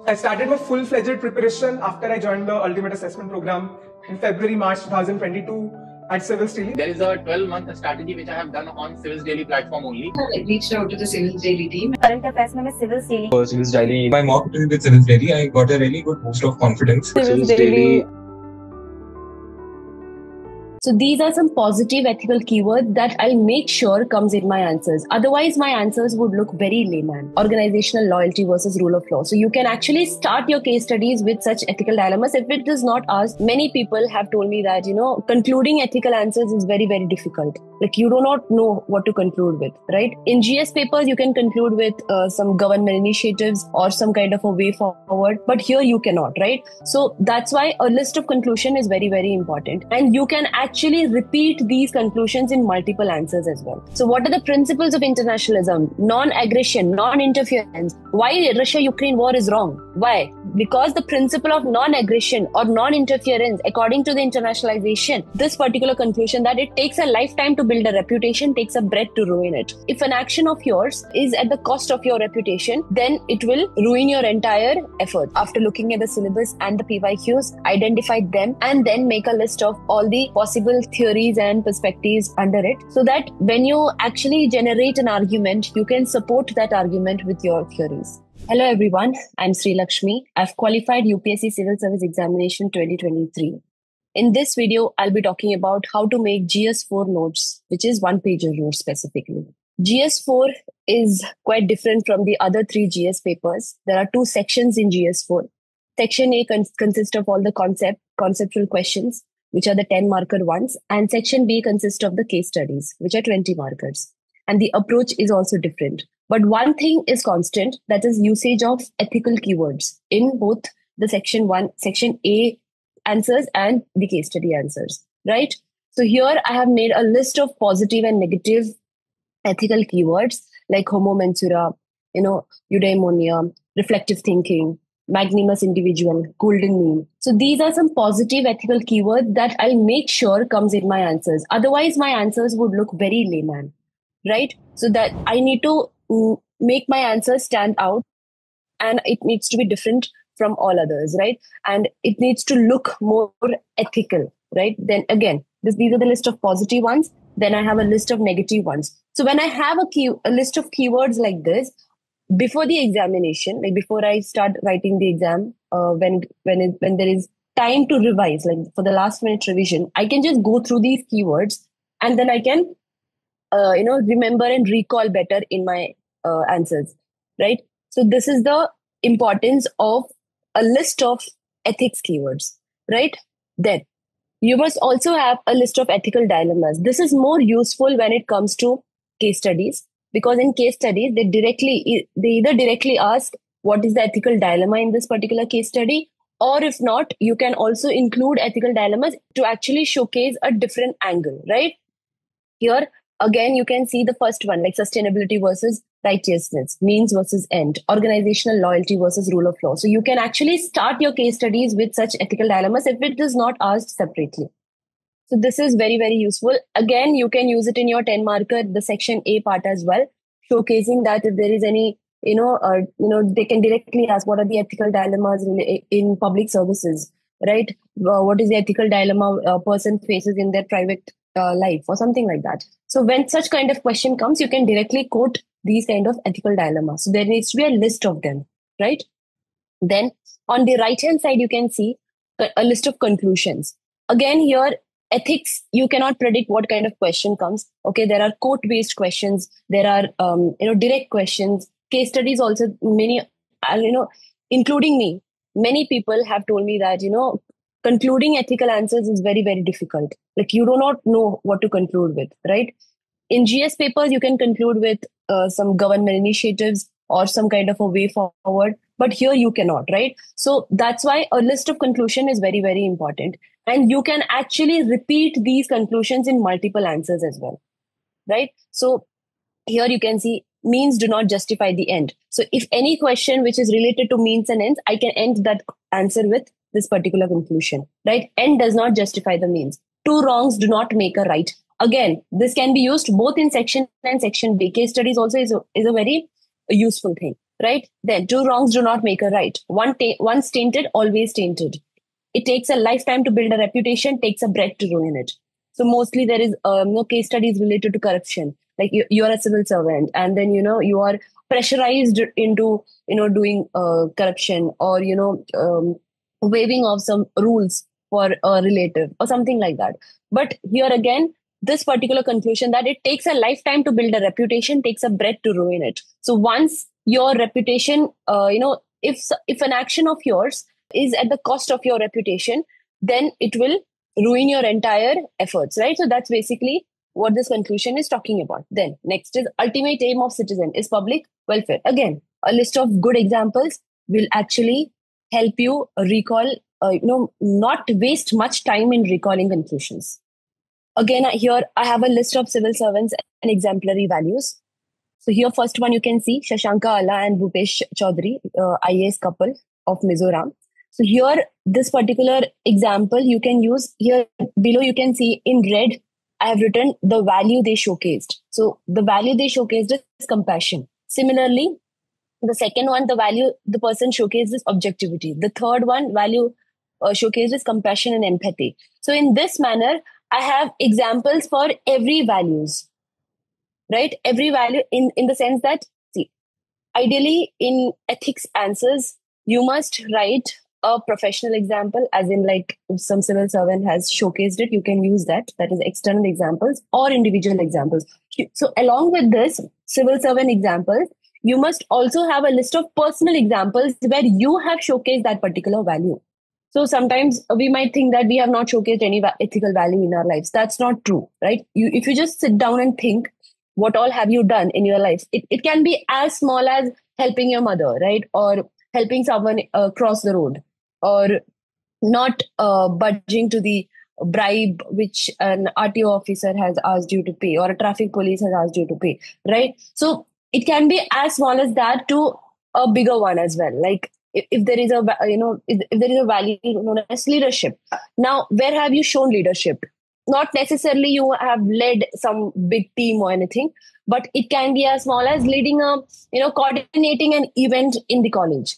I started my full-fledged preparation after I joined the Ultimate Assessment Program in February-March 2022 at Civils Daily. There is a 12-month strategy which I have done on Civils Daily platform only. I reached out to the Civils Daily team. Current affairs में Civils Daily. For Civils Daily, my mock interview with Civils Daily, I got a really good boost of confidence. Civils Daily. So these are some positive ethical keywords that I'll make sure comes in my answers. Otherwise, my answers would look very layman. Organizational loyalty versus rule of law. So you can actually start your case studies with such ethical dilemmas. If it is not asked, many people have told me that, concluding ethical answers is very, very difficult. Like you do not know what to conclude with, right? In GS papers, you can conclude with some government initiatives or some kind of a way forward. But here you cannot, right? So that's why a list of conclusion is very, very important. And you can actually repeat these conclusions in multiple answers as well. So what are the principles of internationalism? Non-aggression, non-interference. Why Russia-Ukraine war is wrong? Why? Because the principle of non-aggression or non-interference, according to the internationalization, this particular conclusion that it takes a lifetime to build a reputation, takes a breath to ruin it. If an action of yours is at the cost of your reputation, then it will ruin your entire effort. After looking at the syllabus and the PYQs, identify them and then make a list of all the possible theories and perspectives under it, so that when you actually generate an argument, you can support that argument with your theories. Hello everyone, I'm Sri Lakshmi. I've qualified UPSC Civil Service Examination 2023. In this video, I'll be talking about how to make GS4 notes, which is one-pager notes specifically. GS4 is quite different from the other three GS papers. There are two sections in GS4. Section A consists of all the conceptual questions, which are the 10 marker ones, and section B consists of the case studies, which are 20 markers. And the approach is also different. But one thing is constant, that is usage of ethical keywords in both the section A answers and the case study answers, right? So here I have made a list of positive and negative ethical keywords like homo mensura, eudaimonia, reflective thinking, magnanimous individual, golden mean. So these are some positive ethical keywords that I'll make sure comes in my answers. Otherwise, my answers would look very layman, right? So that I need to make my answers stand out, and it needs to be different from all others, right? And it needs to look more ethical, right? Then again, these are the list of positive ones. Then I have a list of negative ones. So when I have a list of keywords like this, before the examination, like before I start writing the exam, when there is time to revise, like for the last minute revision, I can just go through these keywords and then I can, remember and recall better in my answers, right? So this is the importance of a list of ethics keywords, right? Then you must also have a list of ethical dilemmas. This is more useful when it comes to case studies, because in case studies, they either directly ask what is the ethical dilemma in this particular case study, or if not, you can also include ethical dilemmas to actually showcase a different angle, right? Here, again, you can see the first one, like sustainability versus righteousness, means versus end, organizational loyalty versus rule of law. So you can actually start your case studies with such ethical dilemmas if it is not asked separately. So this is very, very useful. Again, you can use it in your 10 marker, the section A part as well, showcasing that if there is any, they can directly ask what are the ethical dilemmas in public services, right? What is the ethical dilemma a person faces in their private life or something like that. So when such kind of question comes, you can directly quote these kind of ethical dilemmas. So there needs to be a list of them, right? Then on the right-hand side, you can see a list of conclusions. Again, here, ethics, you cannot predict what kind of question comes. Okay, there are quote-based questions. There are, direct questions. Case studies also, many, including me, many people have told me that, concluding ethical answers is very, very difficult. Like you do not know what to conclude with, right? In GS papers, you can conclude with some government initiatives or some kind of a way forward, but here you cannot, right? So that's why a list of conclusion is very, very important. And you can actually repeat these conclusions in multiple answers as well, right? So here you can see means do not justify the end. So if any question which is related to means and ends, I can end that answer with this particular conclusion, right? End does not justify the means. Two wrongs do not make a right. Again, this can be used both in section A and section B. Case studies also is a very useful thing. right? Then two wrongs do not make a right. Once tainted, always tainted. It takes a lifetime to build a reputation, takes a breath to ruin it. So mostly there is no case studies related to corruption. Like you're a civil servant, and then you are pressurized into doing corruption, or waiving of some rules for a relative or something like that. But here again, this particular conclusion that it takes a lifetime to build a reputation, takes a breath to ruin it. So once your reputation, if an action of yours is at the cost of your reputation, then it will ruin your entire efforts, right? So that's basically what this conclusion is talking about. Then next is ultimate aim of citizen is public welfare. Again, a list of good examples will actually help you recall, not waste much time in recalling conclusions. Again, here I have a list of civil servants and exemplary values. So here, first one you can see Shashanka Ala and Bhupesh Chaudhary, IAS couple of Mizoram. So here, this particular example you can use here below. You can see in red, I have written the value they showcased. So the value they showcased is compassion. Similarly, the second one, the value the person showcased is objectivity. The third one, value showcased is compassion and empathy. So in this manner, I have examples for every values, right? Every value in the sense that, see, ideally in ethics answers, you must write a professional example, as in like if some civil servant has showcased it, you can use that. That is external examples or individual examples. So along with this civil servant examples, you must also have a list of personal examples where you have showcased that particular value. So sometimes we might think that we have not showcased any ethical value in our lives. That's not true, right? If you just sit down and think, what all have you done in your life? It can be as small as helping your mother, right? Or helping someone cross the road, or not budging to the bribe which an RTO officer has asked you to pay, or a traffic police has asked you to pay, right? So it can be as small as that to a bigger one as well. Like if there is a if there is a value known as leadership. Now, where have you shown leadership? Not necessarily you have led some big team or anything, but it can be as small as leading coordinating an event in the college.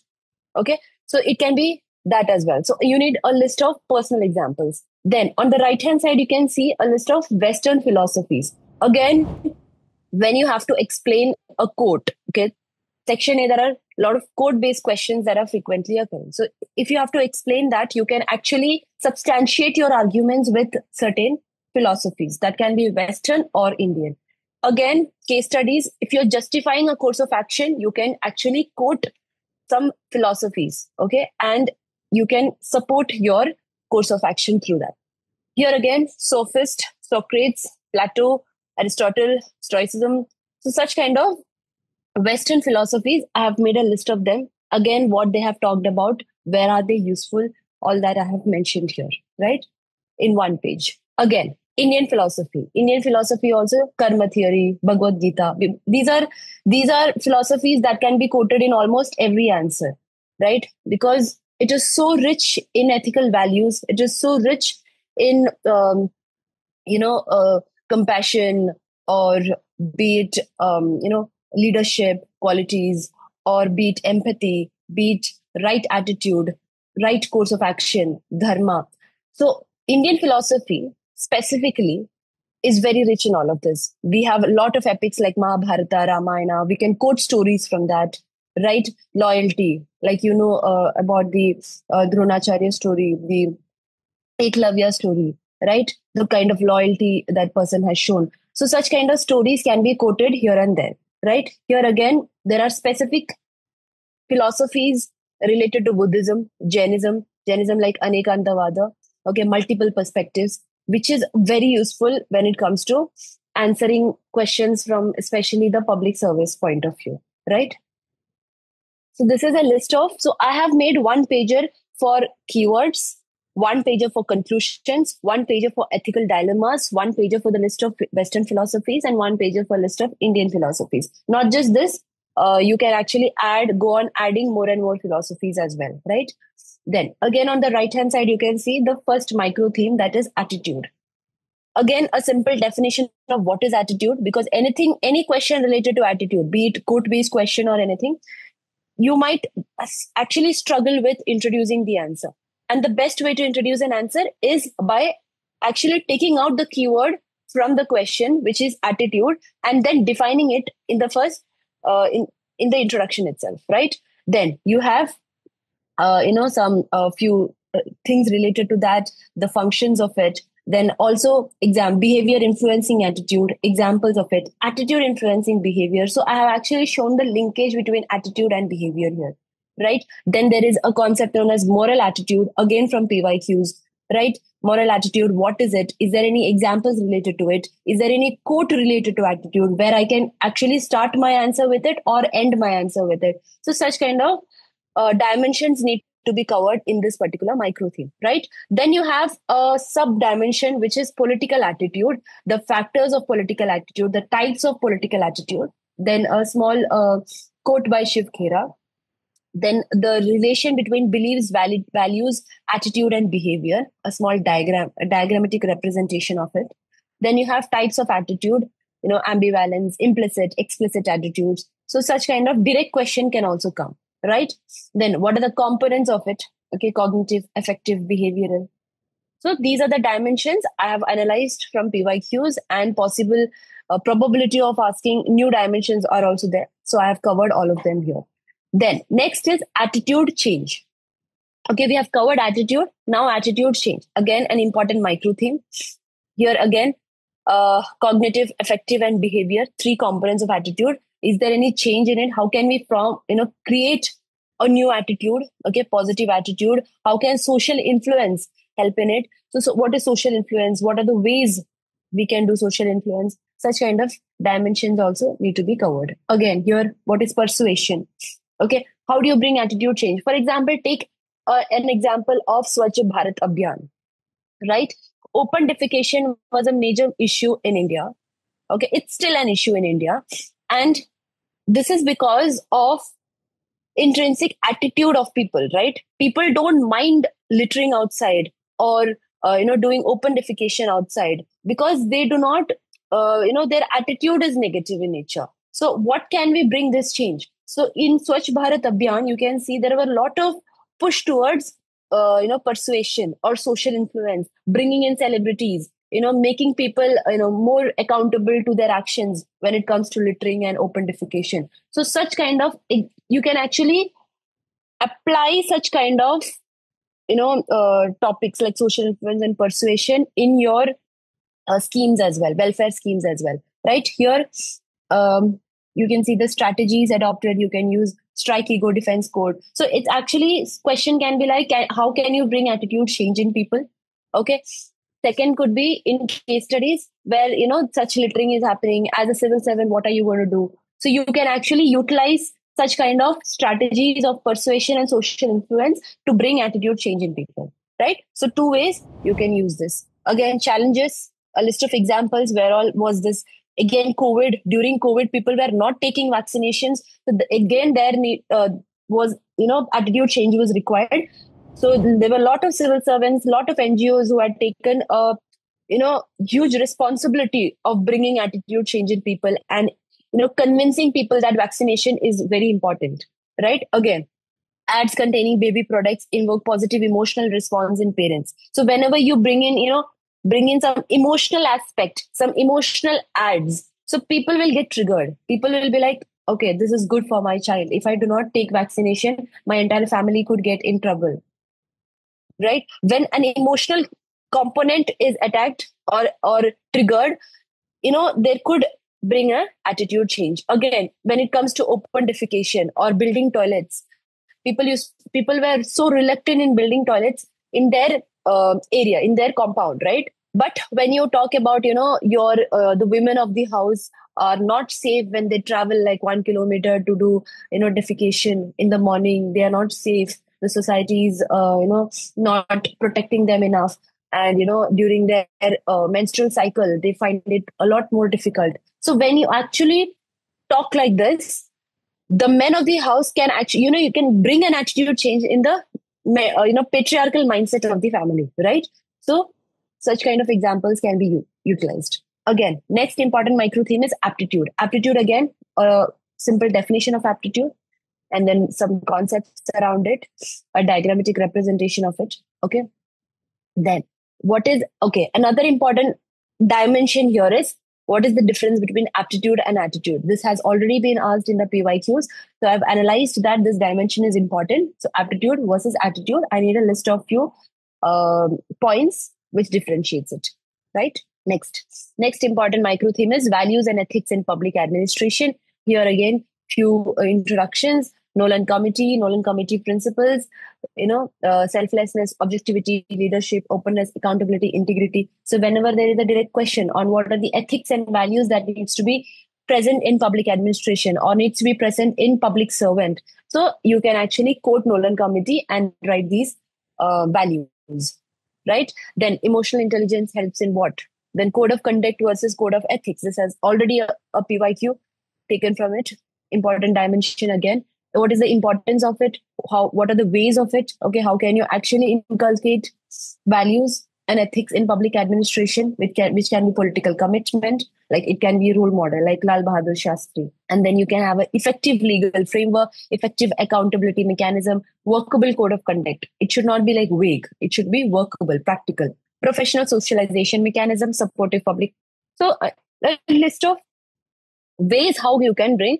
Okay, so it can be that as well. So you need a list of personal examples. Then on the right hand side, you can see a list of Western philosophies. Again, when you have to explain a quote, okay, section A, there are a lot of quote-based questions that are frequently occurring. So if you have to explain that, you can actually substantiate your arguments with certain philosophies that can be Western or Indian. Again, case studies, if you're justifying a course of action, you can actually quote some philosophies, okay, and you can support your course of action through that. Here again, sophist, Socrates, Plato, Aristotle, Stoicism. So such kind of Western philosophies, I have made a list of them. Again, what they have talked about, where are they useful, all that I have mentioned here, right? In one page. Again, Indian philosophy also, karma theory, Bhagavad Gita. These are philosophies that can be quoted in almost every answer, right? Because it is so rich in ethical values. It is so rich in, compassion, or be it, leadership qualities, or be it empathy, be it right attitude, right course of action, dharma. So Indian philosophy specifically is very rich in all of this. We have a lot of epics like Mahabharata, Ramayana. We can quote stories from that, right? Loyalty, like about the Dronacharya story, the Eklavya story, right? The kind of loyalty that person has shown. So such kind of stories can be quoted here and there, right? Here again, there are specific philosophies related to Buddhism, Jainism like Anekantavada, okay, multiple perspectives, which is very useful when it comes to answering questions from especially the public service point of view, right? So this is a list of, so I have made one pager for keywords, one pager for conclusions, one pager for ethical dilemmas, one pager for the list of Western philosophies, and one pager for list of Indian philosophies. Not just this, you can actually go on adding more and more philosophies as well, right? Then again, on the right hand side, you can see the first micro theme, that is attitude. Again, a simple definition of what is attitude, because any question related to attitude, be it quote-based question or anything, you might actually struggle with introducing the answer. And the best way to introduce an answer is by actually taking out the keyword from the question, which is attitude, and then defining it in the first, in the introduction itself, right? Then you have, some few things related to that, the functions of it. Then also behavior influencing attitude, examples of it, attitude influencing behavior. So I have actually shown the linkage between attitude and behavior here, right? Then there is a concept known as moral attitude, again from PYQs, right? Moral attitude, what is it? Is there any examples related to it? Is there any quote related to attitude where I can actually start my answer with it or end my answer with it? So such kind of dimensions need to be covered in this particular micro theme, right? Then you have a sub dimension, which is political attitude, the factors of political attitude, the types of political attitude. Then a small quote by Shiv Khera. Then the relation between beliefs, values, attitude, and behavior, a small diagram, a diagrammatic representation of it. Then you have types of attitude, ambivalence, implicit, explicit attitudes. So such kind of direct question can also come, right? Then what are the components of it? Okay, cognitive, affective, behavioral. So these are the dimensions I have analyzed from PYQs, and possible probability of asking new dimensions are also there. So I have covered all of them here. Then next is attitude change. Okay, we have covered attitude. Now attitude change. Again, an important micro theme. Here again, cognitive, affective, and behavior, 3 components of attitude. Is there any change in it? How can we create a new attitude? Okay, positive attitude. How can social influence help in it? So what is social influence? What are the ways we can do social influence? Such kind of dimensions also need to be covered. Again, here, what is persuasion? Okay, how do you bring attitude change? For example, take an example of Swachh Bharat Abhiyan, right? Open defecation was a major issue in India. Okay, it's still an issue in India. And this is because of intrinsic attitude of people, right? People don't mind littering outside or, doing open defecation outside because they do not, their attitude is negative in nature. So what can we bring this change? So in Swachh Bharat Abhiyan, you can see there were a lot of push towards, persuasion or social influence, bringing in celebrities, making people, more accountable to their actions when it comes to littering and open defecation. So such kind of, you can actually apply such kind of, topics like social influence and persuasion in your schemes as well, welfare schemes as well, right? Here, you can see the strategies adopted. You can use strike ego defense code. So it's actually, question can be like, how can you bring attitude change in people? Okay. Second could be in case studies where, such littering is happening. As a civil servant, what are you going to do? So you can actually utilize such kind of strategies of persuasion and social influence to bring attitude change in people, right? So 2 ways you can use this. Again, challenges, a list of examples. Where all was this? Again, COVID. During COVID, people were not taking vaccinations. So again, there was, attitude change was required. So there were a lot of civil servants, a lot of NGOs who had taken a, huge responsibility of bringing attitude change in people and, convincing people that vaccination is very important, right? Again, ads containing baby products invoke positive emotional response in parents. So whenever you bring in some emotional aspect, some emotional ads, so people will get triggered. People will be like, okay, this is good for my child. If I do not take vaccination, my entire family could get in trouble, right? When an emotional component is attacked or triggered, there could bring a attitude change. Again, when it comes to open defecation or building toilets, people were so reluctant in building toilets in their area, in their compound, right? But when you talk about, the women of the house are not safe when they travel like 1 kilometer to do, defecation in the morning. They are not safe. The society is, not protecting them enough. And, during their menstrual cycle, they find it a lot more difficult. So when you actually talk like this, the men of the house can actually, you can bring an attitude change in the, patriarchal mindset of the family, right? So such kind of examples can be utilized. Again, next important micro theme is aptitude. Aptitude, again, a simple definition of aptitude. and then some concepts around it, a diagrammatic representation of it. Okay. Then another important dimension here is what is the difference between aptitude and attitude. This has already been asked in the PYQs. So I've analyzed that this dimension is important. So aptitude versus attitude. I need a list of few points which differentiates it. Right? Next important micro theme is values and ethics in public administration. Here again, few introductions. Nolan Committee principles, selflessness, objectivity, leadership, openness, accountability, integrity. So whenever there is a direct question on what are the ethics and values that needs to be present in public administration or needs to be present in public servant, so you can actually quote Nolan Committee and write these values, right? Then emotional intelligence helps in what? Then code of conduct versus code of ethics. This has already a PYQ taken from it. Important dimension again. What is the importance of it? What are the ways of it? Okay, how can you actually inculcate values and ethics in public administration, which can be political commitment, like it can be a role model, like Lal Bahadur Shastri. And then you can have an effective legal framework, effective accountability mechanism, workable code of conduct. It should not be like vague. It should be workable, practical. Professional socialization mechanism, supportive public. So a list of ways how you can bring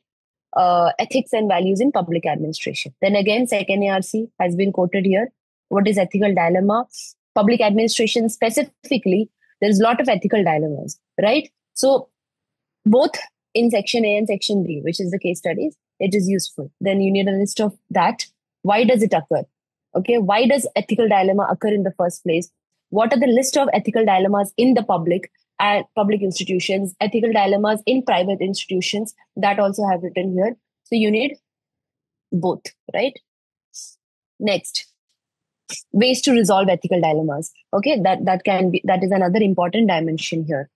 ethics and values in public administration. Then again, second ARC has been quoted here. What is ethical dilemma? Public administration specifically, there's a lot of ethical dilemmas, right? So both in section A and section B, which is the case studies, it is useful. Then you need a list of that. Why does it occur? Okay, why does ethical dilemma occur in the first place? What are the list of ethical dilemmas in the public and public institutions, ethical dilemmas in private institutions? That also have written here. So you need both, right? Next, ways to resolve ethical dilemmas. Okay, that is another important dimension here.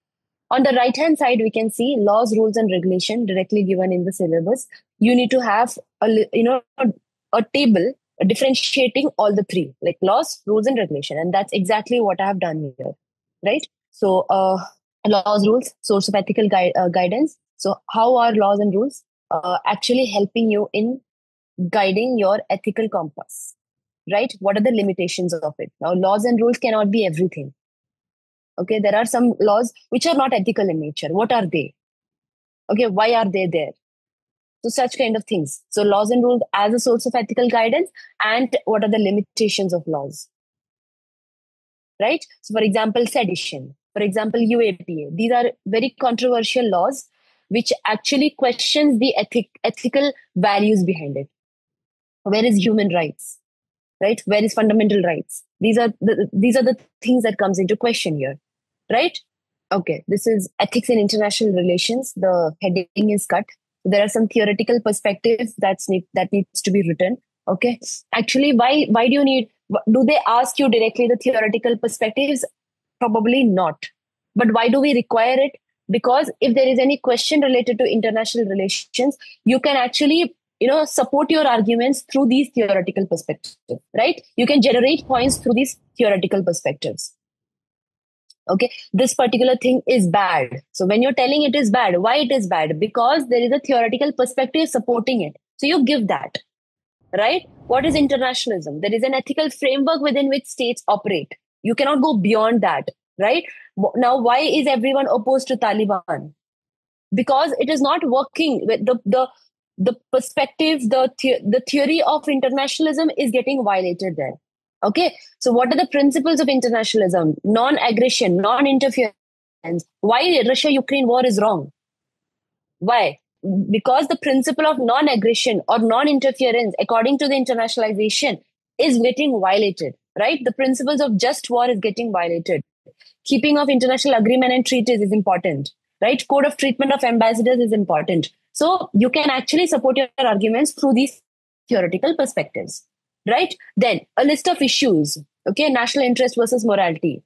On the right hand side, we can see laws, rules, and regulation directly given in the syllabus. You need to have a table differentiating all the three, like laws, rules, and regulation, and that's exactly what I have done here, right? So laws, rules, source of ethical guidance. So how are laws and rules actually helping you in guiding your ethical compass, right? What are the limitations of it? Now, laws and rules cannot be everything. Okay, there are some laws which are not ethical in nature. What are they? Okay, why are they there? So such kind of things. So laws and rules as a source of ethical guidance, and what are the limitations of laws, right? So for example, sedition, for example, UAPA. These are very controversial laws which actually questions the ethical values behind it. Where is human rights, right? Where is fundamental rights? These are the things that comes into question here, right? Okay, this is ethics in international relations. The heading is cut. There are some theoretical perspectives that needs to be written. Okay, actually, why do they ask you directly the theoretical perspectives? Probably not. But why do we require it? Because if there is any question related to international relations, you can actually support your arguments through these theoretical perspectives, right? You can generate points through these theoretical perspectives. Okay, this particular thing is bad. So when you're telling it is bad, why it is bad? Because there is a theoretical perspective supporting it. So you give that, right? What is internationalism? There is an ethical framework within which states operate. You cannot go beyond that, right? Now, why is everyone opposed to Taliban? Because it is not working with the perspective, the theory of internationalism is getting violated there. Okay, so what are the principles of internationalism? Non-aggression, non-interference. Why Russia-Ukraine war is wrong? Why? Because the principle of non-aggression or non-interference, according to the internationalization, is getting violated, right? The principles of just war is getting violated. Keeping of international agreement and treaties is important, right? Code of treatment of ambassadors is important. So you can actually support your arguments through these theoretical perspectives. Right? Then a list of issues. Okay, national interest versus morality.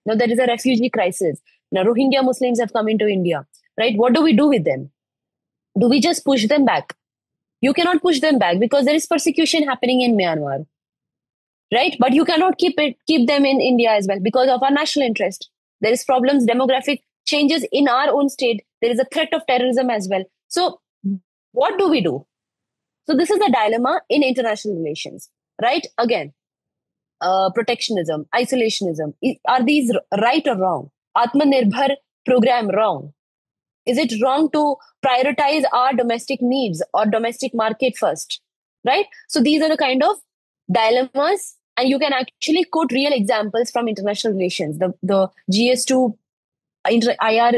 Now there is a refugee crisis. Now Rohingya Muslims have come into India. Right? What do we do with them? Do we just push them back? You cannot push them back because there is persecution happening in Myanmar. Right? But you cannot keep them in India as well because of our national interest. There is problems, demographic changes in our own state. There is a threat of terrorism as well. So what do we do? So this is the dilemma in international relations, right? Again, protectionism, isolationism. Are these right or wrong? Atmanirbhar program wrong? Is it wrong to prioritize our domestic needs or domestic market first? Right? So these are the kind of dilemmas, and you can actually quote real examples from international relations. The GS2 IR,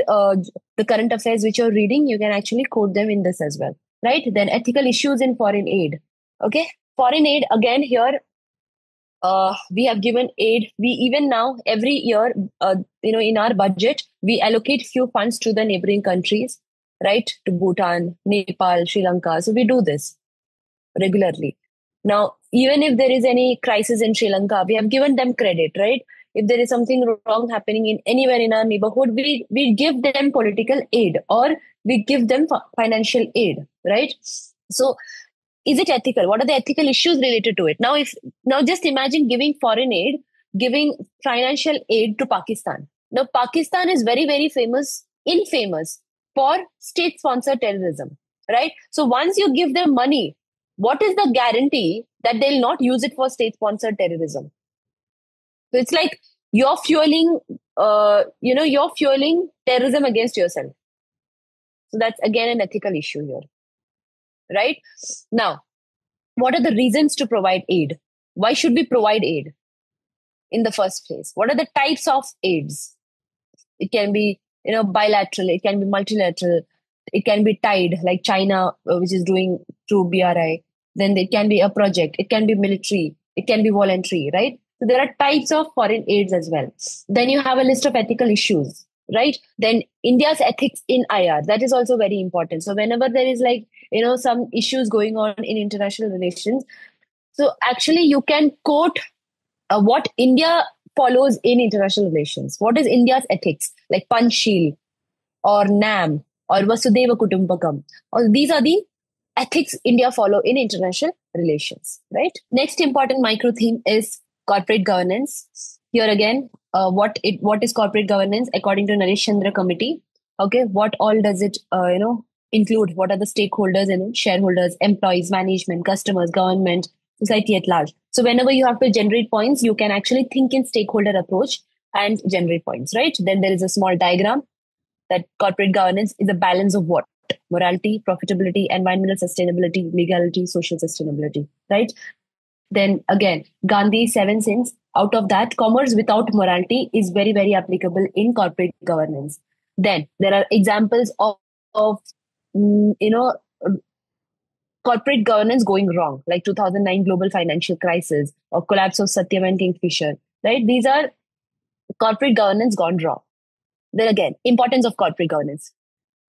the current affairs which you're reading, you can actually quote them in this as well. Right? Then ethical issues in foreign aid. Okay? Foreign aid, again, here we have given aid. We even now every year, in our budget, we allocate few funds to the neighboring countries, right? To Bhutan, Nepal, Sri Lanka. So we do this regularly. Now, even if there is any crisis in Sri Lanka, we have given them credit, right? If there is something wrong happening in anywhere in our neighborhood, we give them political aid or we give them financial aid, right? So is it ethical? What are the ethical issues related to it? Now just imagine giving foreign aid, giving financial aid to Pakistan. Now Pakistan is very, very infamous for state-sponsored terrorism, right? So once you give them money, what is the guarantee that they'll not use it for state-sponsored terrorism? So it's like you're fueling terrorism against yourself. So that's again an ethical issue here. Right? Now, what are the reasons to provide aid? Why should we provide aid in the first place? What are the types of aids? It can be, bilateral. It can be multilateral. It can be tied, like China, which is doing through BRI. Then it can be a project. It can be military. It can be voluntary, right? So there are types of foreign aids as well. Then you have a list of ethical issues, right? Then India's ethics in IR, that is also very important. So whenever there is some issues going on in international relations, so actually you can quote what India follows in international relations. What is India's ethics? Like Panchsheel or NAM or Vasudhaiva Kutumbakam. Or these are the ethics India follow in international relations, right? Next important micro theme is corporate governance. Here again, what is corporate governance according to Naresh Chandra Committee? Okay, what all does it include? What are the stakeholders and shareholders, employees, management, customers, government, society at large? So whenever you have to generate points, you can actually think in stakeholder approach and generate points, right? Then there is a small diagram that corporate governance is a balance of what? Morality, profitability, environmental sustainability, legality, social sustainability, right? Then again, Gandhi's 7 sins. Out of that, commerce without morality is very, very applicable in corporate governance. Then there are examples of corporate governance going wrong, like 2009 global financial crisis or collapse of Satyam and Kingfisher, right? These are corporate governance gone wrong. Then again, importance of corporate governance,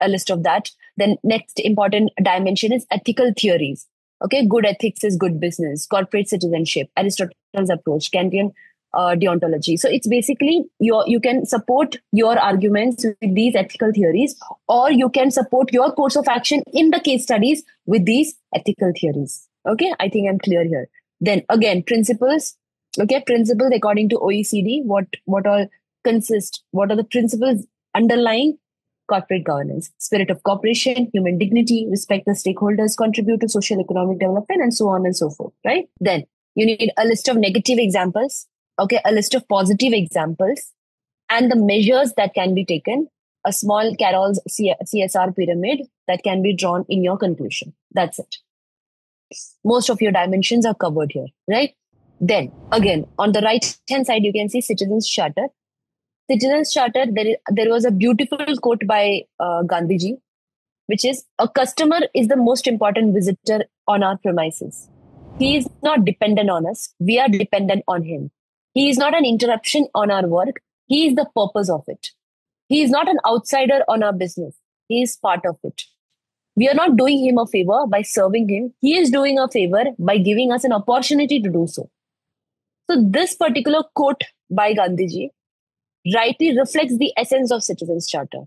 a list of that. Then next important dimension is ethical theories. Okay, good ethics is good business, corporate citizenship, Aristotle's approach, Kantian deontology. So it's basically you can support your arguments with these ethical theories, or you can support your course of action in the case studies with these ethical theories. Okay, I think I'm clear here. Then again, principles. Okay, principles according to OECD, what all consist? What are the principles underlying corporate governance? Spirit of cooperation, human dignity, respect the stakeholders, contribute to social economic development, and so on and so forth, right? Then you need a list of negative examples, okay, a list of positive examples, and the measures that can be taken, a small Carroll's CSR pyramid that can be drawn in your conclusion. That's it. Most of your dimensions are covered here, right? Then again, on the right hand side, you can see Citizens Charter. Citizens Charter, there was a beautiful quote by Gandhiji, which is, a customer is the most important visitor on our premises. He is not dependent on us. We are dependent on him. He is not an interruption on our work. He is the purpose of it. He is not an outsider on our business. He is part of it. We are not doing him a favor by serving him. He is doing a favor by giving us an opportunity to do so. So this particular quote by Gandhiji rightly reflects the essence of Citizens Charter,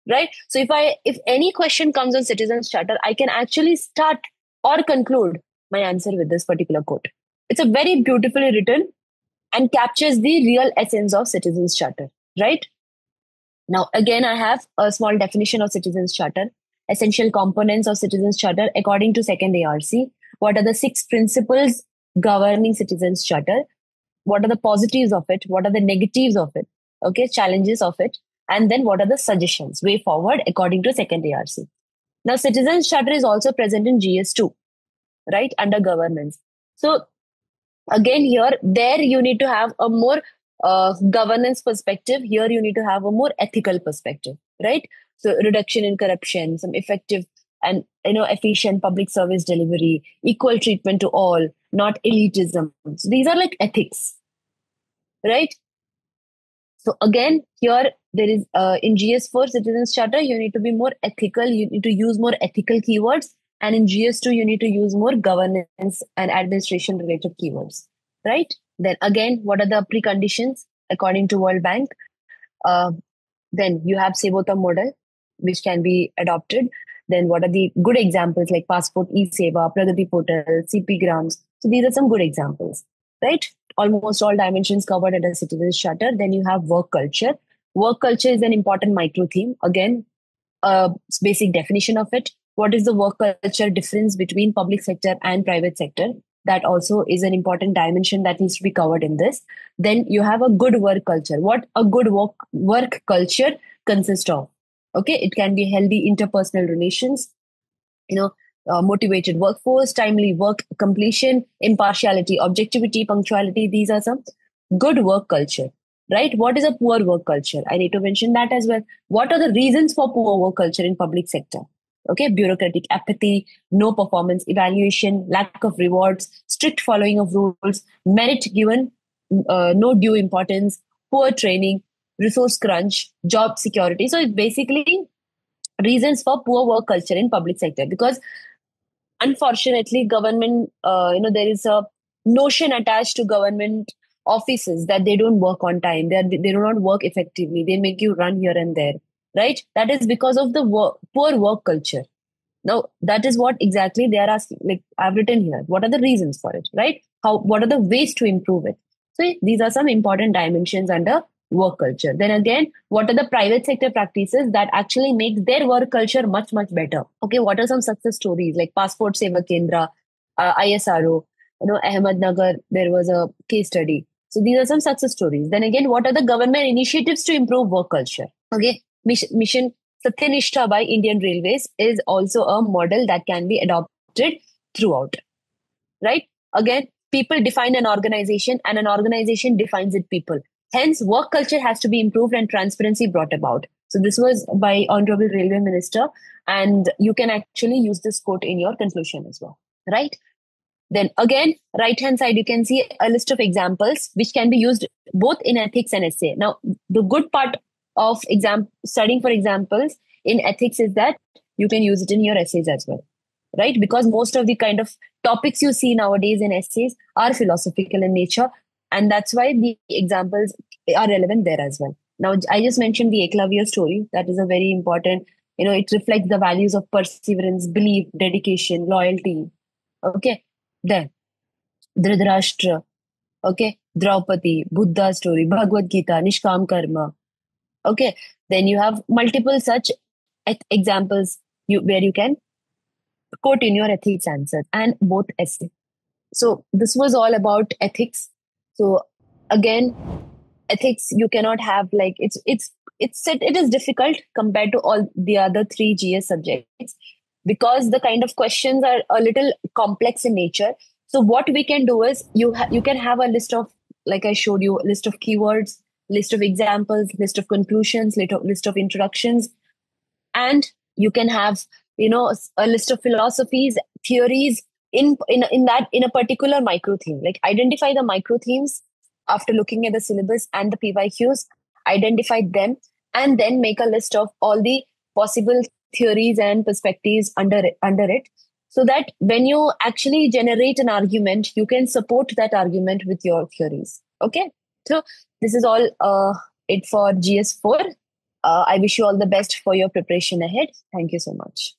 right? So if any question comes on Citizens Charter, I can actually start or conclude my answer with this particular quote. It's a very beautifully written and captures the real essence of Citizens Charter, right? Now, again, I have a small definition of Citizens Charter. essential components of Citizens Charter according to second ARC? What are the 6 principles governing Citizens Charter? What are the positives of it? What are the negatives of it? Okay, challenges of it. And then what are the suggestions, way forward according to second ARC? Now, Citizens Charter is also present in GS2, right, under governance. So again, there you need to have a more governance perspective. Here you need to have a more ethical perspective, right? So reduction in corruption, some effective and efficient public service delivery, equal treatment to all, not elitism. So these are like ethics, right? So again, here there is in GS4 Citizens Charter, you need to be more ethical. You need to use more ethical keywords. And in GS2, you need to use more governance and administration related keywords, right? Then again, what are the preconditions according to World Bank? Then you have Sevota model, which can be adopted. Then what are the good examples like Passport e-Seva, Pragati Portal, CP Grams? So these are some good examples, right? Almost all dimensions covered under Citizens Charter. Then you have work culture. Work culture is an important micro theme. Again, basic definition of it. What is the work culture difference between public sector and private sector? That also is an important dimension that needs to be covered in this. Then you have a good work culture. What a good work culture consists of? Okay, it can be healthy interpersonal relations, motivated workforce, timely work completion, impartiality, objectivity, punctuality. These are some good work culture, right? What is a poor work culture? I need to mention that as well. What are the reasons for poor work culture in public sector? Okay, bureaucratic apathy, no performance evaluation, lack of rewards, strict following of rules, merit given no due importance, poor training, resource crunch, job security. So it's basically reasons for poor work culture in public sector, because unfortunately government, there is a notion attached to government offices that they don't work on time, they do not work effectively, they make you run here and there, right? That is because of the poor work culture. Now, that is what exactly they are asking. Like I've written here, what are the reasons for it, right? What are the ways to improve it? So these are some important dimensions under work culture. Then again, what are the private sector practices that actually make their work culture much, much better? Okay, what are some success stories like Passport Seva Kendra, ISRO, Ahmednagar, there was a case study. So these are some success stories. Then again, what are the government initiatives to improve work culture? Okay, Mission Satyanishtha by Indian Railways is also a model that can be adopted throughout, right? Again, people define an organization and an organization defines its people. Hence, work culture has to be improved and transparency brought about. So this was by Honorable Railway Minister, and you can actually use this quote in your conclusion as well, right? Then again, right-hand side, you can see a list of examples which can be used both in ethics and essay. Now, the good part of studying for examples in ethics is that you can use it in your essays as well, right? Because most of the kind of topics you see nowadays in essays are philosophical in nature, and that's why the examples are relevant there as well. Now, I just mentioned the Eklavya story. That is a very important, it reflects the values of perseverance, belief, dedication, loyalty. Okay, then Dhritarashtra, okay, Draupadi, Buddha story, Bhagavad Gita, Nishkam Karma. Okay, then you have multiple such examples where you can quote in your ethics answer and both essay. So this was all about ethics. So again, ethics you cannot have like it is difficult compared to all the other 3 GS subjects because the kind of questions are a little complex in nature. So what we can do is you can have a list of, like I showed you, a list of keywords, list of examples, list of conclusions, list of introductions, and you can have a list of philosophies, theories in a particular micro theme. Like identify the micro themes after looking at the syllabus and the PYQs, identify them, and then make a list of all the possible theories and perspectives under it, so that when you actually generate an argument, you can support that argument with your theories. Okay, so this is all it for GS4. I wish you all the best for your preparation ahead. Thank you so much.